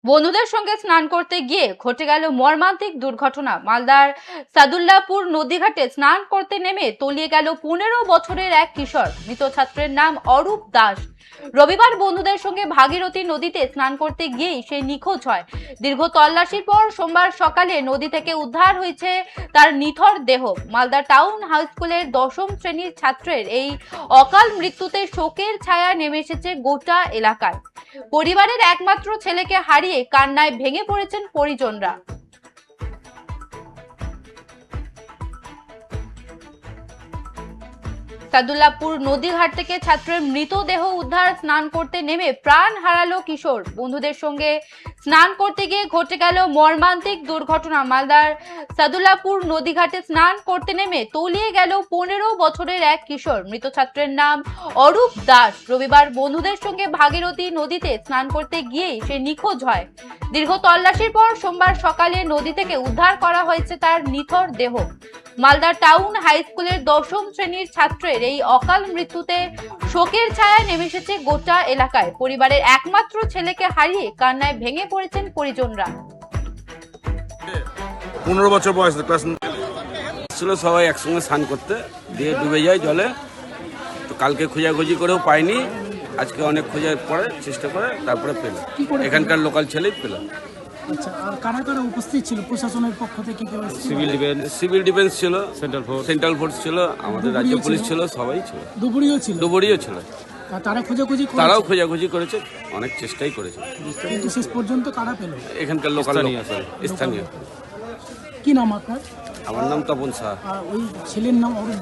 বন্ধুদের সঙ্গে স্নান করতে গিয়ে ঘটে গেল মর্মান্তিক দুর্ঘটনা। মালদার সাদুল্লাপুর নদীঘাটে স্নান করতে নেমে তলিয়ে গেল 15 বছরের এক কিশোর। মৃত ছাত্রের নাম অরূপ দাস। রবিবার বন্ধুদের সঙ্গে ভাগীরথী নদীতে স্নান করতে গিয়েই সে নিখোঁজ হয়। দীর্ঘ তল্লাশির পর সোমবার সকালে নদী থেকে উদ্ধার হয়েছে তার নিথর দেহ। মালদা টাউন হাই স্কুলের 10ম শ্রেণীর ছাত্রের এই অকাল মৃত্যুতে শোকের ছায়া নেমে এসেছে গোটা এলাকায়। পরিবারের একমাত্র ছেলেকে হারিয়ে কান্নায় ভেঙে পড়েছেন পরিজনরা। সাদুল্লাপুর নদীঘাট থেকে ছাত্রের মৃতদেহ উদ্ধার। স্নান করতে নেমে প্রাণ হারালো কিশোর। বন্ধুদের সঙ্গে স্নান করতে গিয়ে ঘটে গেল মর্মান্তিক দুর্ঘটনা। মালদার সাদুল্লাপুর নদীঘাটে স্নান করতে নেমে তলিয়ে গেল 15 বছরের এক কিশোর। মৃত ছাত্রের নাম অরূপ দাস। রবিবার বন্ধুদের সঙ্গে ভাগীরথী নদীতে স্নান করতে গিয়েই সে নিখোঁজ হয়। দীর্ঘ তল্লাশির পর সোমবার সকালে নদী থেকে উদ্ধার করা হয়েছে তার নিথর দেহ। মালদা টাউন হাই স্কুলের 10ম শ্রেণীর ছাত্রের এই অকাল মৃত্যুতে শোকের ছায়া নেমে এসেছে গোটা এলাকায়। পরিবারের একমাত্র ছেলেকে হারিয়ে কান্নায় ভেঙে পড়েছেন পরিজনরা। 15 বছর বয়স, ক্লাস ছিল। সবাই একসঙ্গে স্নান করতে দিয়ে ডুবে যায় জলে। তো কালকে খোঁজাখুঁজি করেও পাইনি, আজকে অনেক খোঁজার পরে চেষ্টা করে তারপরে পেল। এখানকার লোকাল ছেলেই পেল। আচ্ছা, আর কারা কারা উপস্থিত ছিল প্রশাসনের পক্ষ থেকে? কেউ এসেছিল? সিভিল ডিফেন্স ছিল, সেন্ট্রাল ফোর্স ছিল, আমাদের রাজ্য পুলিশ ছিল, সবাই ছিল। ডুবুরিও ছিল। তারা খোঁজাখুঁজি করেছে? তারাও খোঁজাখুঁজি করেছে, অনেক চেষ্টাই করেছে। কিন্তু শেষ পর্যন্ত কারা পেল? এখানকার লোকাল স্থানীয়। কি নাম আপনার? আমার নাম তপন শাহ। আর ওই ছেলের নাম অরূপ